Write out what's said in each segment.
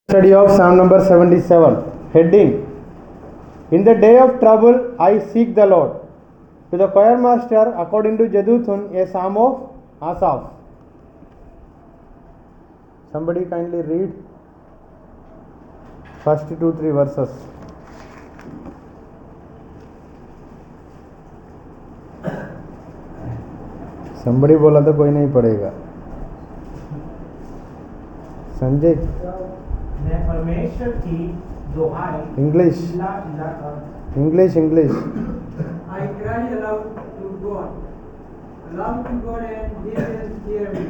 Study of Psalm number 77. Heading: In the day of trouble I seek the Lord. To the choir master, according to Jeduthun, a psalm of Asaph. Somebody kindly read first 2-3 verses. Somebody बोला तो कोई नहीं पढ़ेगा. संजय. मैं परमेश्वर की दुहाई English. English. I cried aloud to God and He will hear me.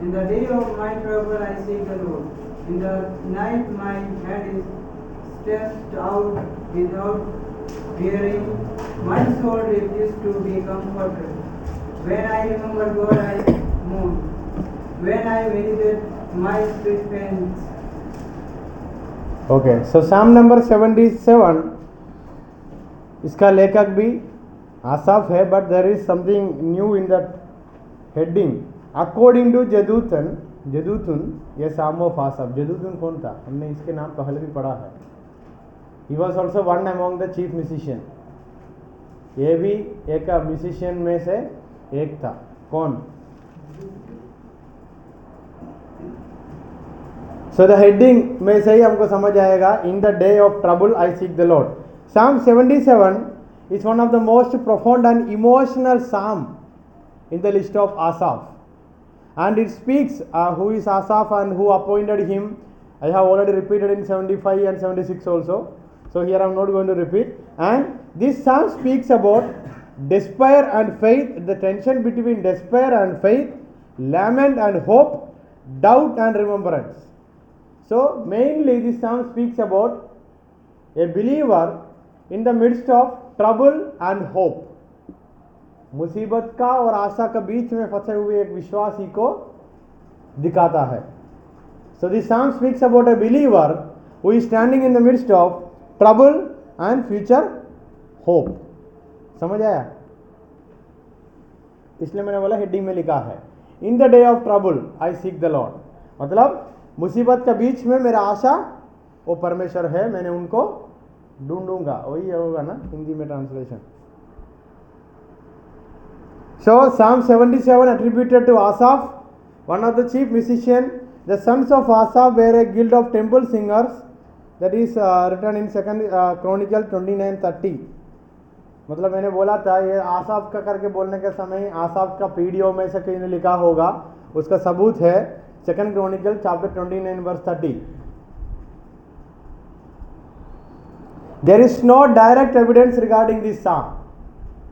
In the day of my trouble I seek the Lord. In the night my head is stretched out without hearing. My soul refuses to be comforted. When I remember God I mourn. When I meditate my spirit faints. Okay, so Psalm number 77, इसका लेखक भी आसाफ है, but there is something new in that heading. According to Jeduthun, ये Psalm of Asaph. Jeduthun कौन था? हमने इसके नाम पहले भी पढ़ा है. He was also one among the chief musician. ये भी एक म्यूजिशियन में से एक था. कौन? So the heading में से ही हमको समझ आएगा. In the day of trouble I seek the Lord. Psalm 77 is one of the most profound and emotional psalm in the list of Asaph, and it speaks who is Asaph and who appointed him. I have already repeated in 75 and 76 also, so here I am not going to repeat. And this psalm speaks about despair and faith, the tension between despair and faith, lament and hope, doubt and remembrance. So mainly this psalm speaks about a believer in the midst of trouble and hope. मुसीबत का और आशा के बीच में फंसे हुए एक विश्वासी को दिखाता है. So this psalm speaks about a believer who is standing in the midst of trouble and future hope. समझ आया? इसलिए मैंने बोला हेडिंग में लिखा है In the day of trouble I seek the Lord. मतलब मुसीबत के बीच में मेरा आशा वो परमेश्वर है, मैंने उनको ढूंढूंगा. वही होगा ना हिंदी में translation. So Psalm 77 attributed to Asaph, one of the chief musicians. The sons of Asaph were a guild of temple singers. That is written in 2 Chronicle 29:30. मतलब मैंने बोला था ये आसाफ का करके बोलने के समय आसाफ का पीडीओ में से कहीं ने लिखा होगा. उसका सबूत है 2 Chronicle chapter 29 verse 30. There is no direct evidence regarding this psalm,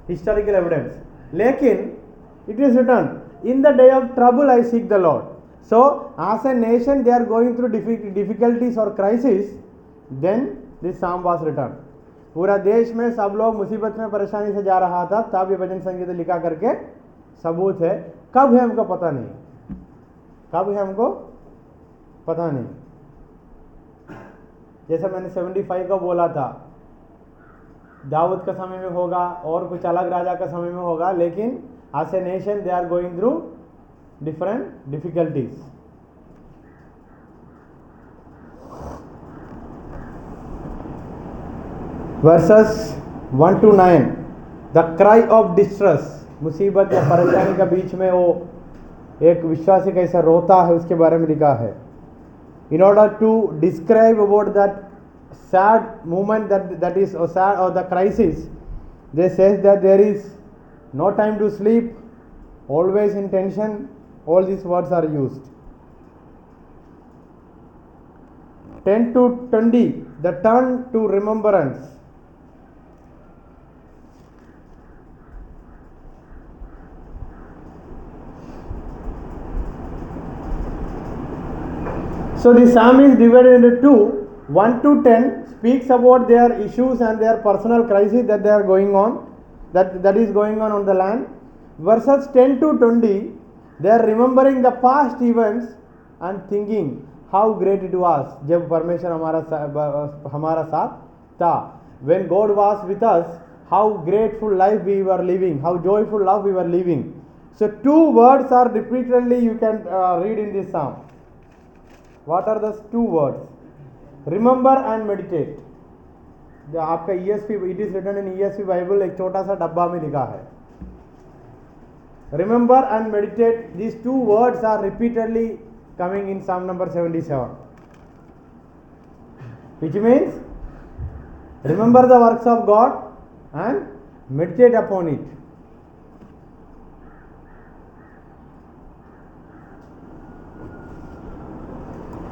historical evidence. लेकिन it is written, in the day of trouble I seek the Lord. So as a nation they are going through difficulties or crisis, then this psalm was written. पूरा देश में सब लोग मुसीबत में परेशानी से जा रहा था, तब ये भजन संगीत लिखा करके सबूत है. कब है हमको पता नहीं, कब है हमको पता नहीं. जैसे मैंने 75 का बोला था, दाऊद का समय में होगा और कुछ अलग राजा का समय में होगा, लेकिन as a nation they are going through different difficulties. Versus 1 to 9, the cry of distress. मुसीबत या परेशानी के बीच में वो एक विश्वासी कैसे रोता है उसके बारे में लिखा है. In order to describe about that sad moment that is sad or the crisis, they says that there is no time to sleep, always in tension. All these words are used. 10 to 20, the turn to remembrance. So the psalm is divided into two. 1 to 10 speaks about their issues and their personal crisis that they are going on, that is going on the land. Verses 10 to 20, they are remembering the past events and thinking how great it was जब परमेश्वर हमारा साथ था. When God was with us, how grateful life we were living, how joyful love we were living. So two words are repeatedly you can read in this psalm. What are those two words? Remember and meditate, जो आपका ESV, it is written in ESV Bible, एक छोटा सा डब्बा में लिखा है. Remember and meditate, these two words are repeatedly coming in Psalm number 77, which means remember the works of God and meditate upon it.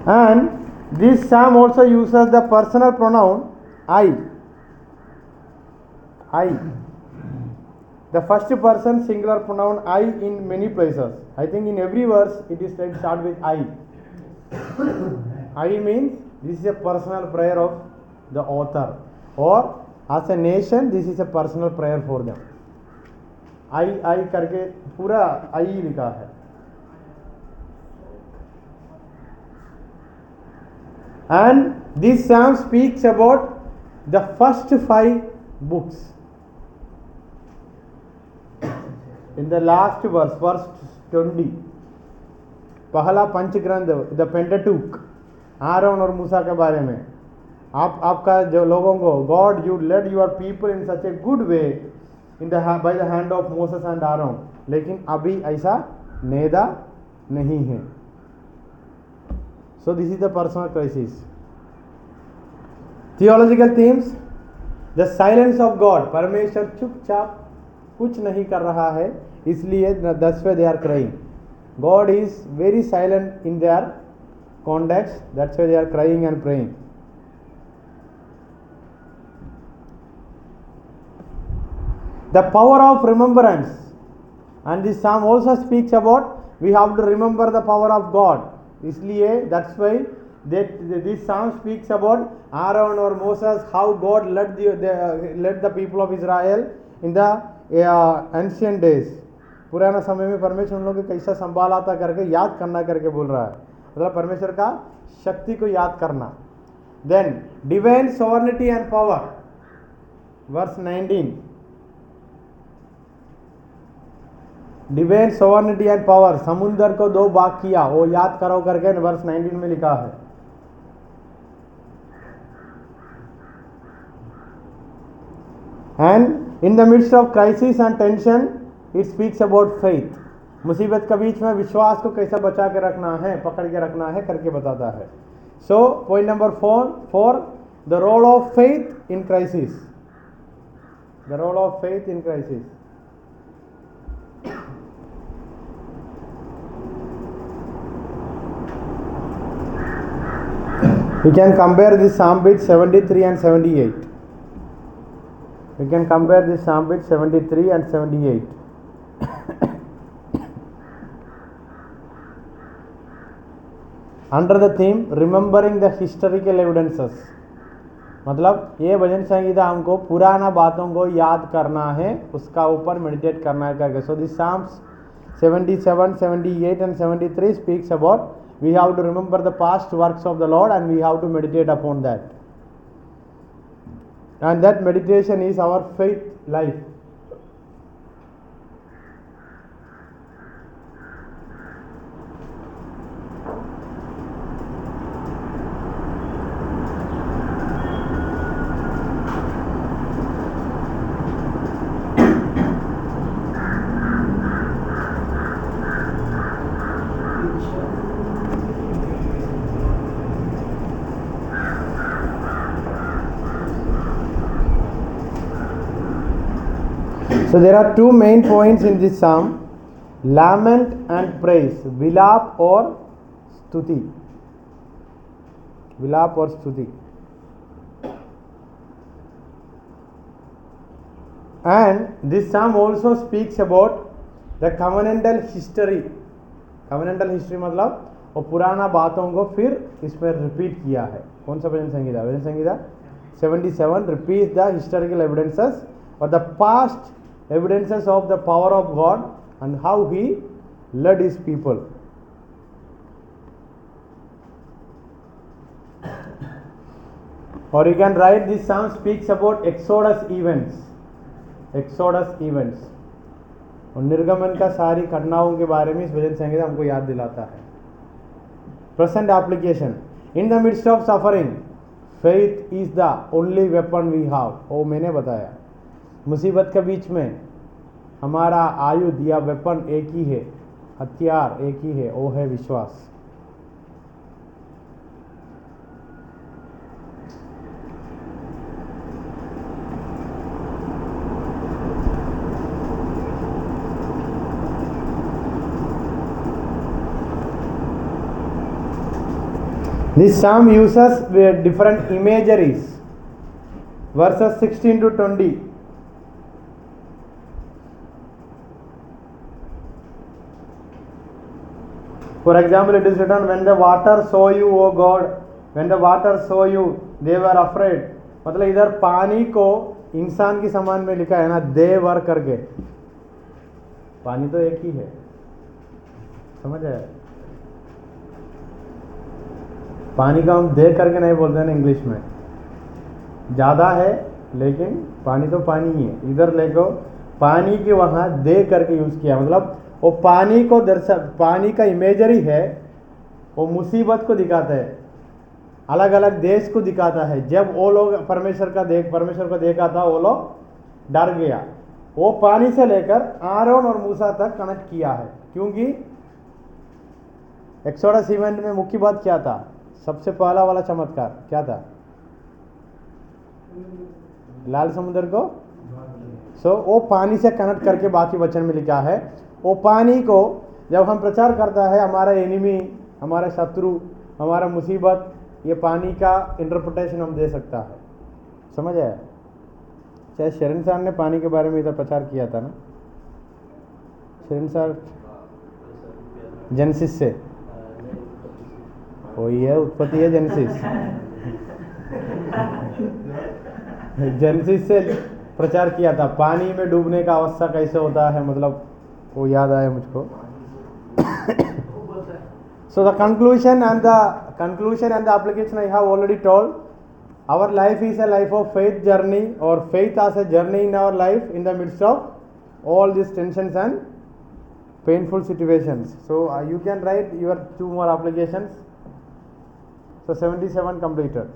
And this psalm also uses the personal pronoun I, the first person singular pronoun I in many places. I think in every verse it is like start with I. I means this is a personal prayer of the author, or as a nation this is a personal prayer for them. I करके पूरा I लिखा है. And this psalm speaks about the first 5 books. In the last verse, verse 20, पहला पंचग्रंथ, the पेंटाटुक, Aron और मूसा के बारे में. आपका जो लोगों को, God you led your people in such a good way in the by the hand of Moses and Aaron, लेकिन अभी ऐसा नेदा नहीं है. So this is the personal crisis. Theological themes, the silence of God, परमेश्वर चुपचाप कुछ नहीं कर रहा है, इसलिए that's why they are crying. God is very silent in their context, that's why they are crying and praying. The power of remembrance, and this psalm also speaks about we have to remember the power of God. इसलिए that's why this psalm speaks about Aaron or Moses, how God led the people of Israel in the ancient days. पुराना समय में परमेश्वर उन लोगों को कैसा संभाला था करके याद करना करके बोल रहा है, मतलब परमेश्वर का शक्ति को याद करना. Then divine sovereignty and power, verse 19. Divine sovereignty and power, समुद्र को 2 भाग किया, वो याद करो करके वर्स 19 में लिखा है. And in the midst of crisis and tension it speaks about faith, मुसीबत के बीच में विश्वास को कैसे बचा के रखना है, पकड़ के रखना है करके बताता है. So point number 4, the role of faith in crisis, the role of faith in crisis. We can compare this psalm with 73 and 78. We can compare this psalm with 73 and 78. Under the theme remembering the historical evidences, मतलब ये भजन संगीता हमको पुराना बातों को याद करना है, उसका ऊपर मेडिटेट करना है करके. So this psalms 77, 78 and 73 speaks about we have to remember the past works of the Lord and we have to meditate upon that. And that meditation is our faith life. So there are 2 main points in this psalm, lament and praise, vilap or stuti, vilap or stuti. And this psalm also speaks about the covenantal history. covenantal history मतलब वो पुराना बातों को फिर इसमें repeat किया है. कौन सा भजन संगीता? भजन Sangeeta 77 repeats the historical evidences or the past evidences of the power of God and how he led his people. Or you can write this psalm speaks about Exodus events. और निर्गमन का सारी घटनाओं के बारे में इस भजन संगीता हमको याद दिलाता है. Present application, in the midst of suffering, faith is the only weapon we have, वो मैंने बताया। मुसीबत के बीच में हमारा आयुध या वेपन एक ही है, हथियार एक ही है, वो है विश्वास। This psalm uses different imageries. Verses 16 to 20. For example, it is written, when the water saw you, O God, when the water saw you, they were afraid. मतलब इधर पानी को इंसान की समान में लिखा है ना, दे वर करके। पानी तो एक ही है, समझ आया? पानी का हम दे करके नहीं बोलते हैं ना इंग्लिश में, ज़्यादा है लेकिन पानी तो पानी ही है। इधर देखो पानी के वहाँ दे करके यूज़ किया, मतलब वो पानी को पानी का इमेजरी है, वो मुसीबत को दिखाता है, अलग अलग देश को दिखाता है। जब वो लोग परमेश्वर को देखा था, वो लोग डर गया। वो पानी से लेकर आरोन और मूसा तक कनेक्ट किया है, क्योंकि एक्सोडस इवेंट में मुख्य बात क्या था? सबसे पहला वाला चमत्कार क्या था? लाल समुद्र को वो पानी से कनेक्ट करके बाकी वचन में लिखा है। वो पानी को जब हम प्रचार करता है, हमारा एनिमी, हमारा शत्रु, हमारा मुसीबत, ये पानी का इंटरप्रिटेशन हम दे सकता है। समझ आया? चाहे शरण साहब ने पानी के बारे में इधर प्रचार किया था ना, शरण साहब जेनेसिस से, वही है, उत्पत्ति है जेनेसिस। जेनेसिस से प्रचार किया था, पानी में डूबने का अवस्था कैसे होता है, मतलब वो याद आया मुझको। So the conclusion and the application I have already told. Our life is a life of faith journey, or faith as a journey in our life in the midst of all these tensions and painful situations. So you can write your 2 more applications. So 77 completed.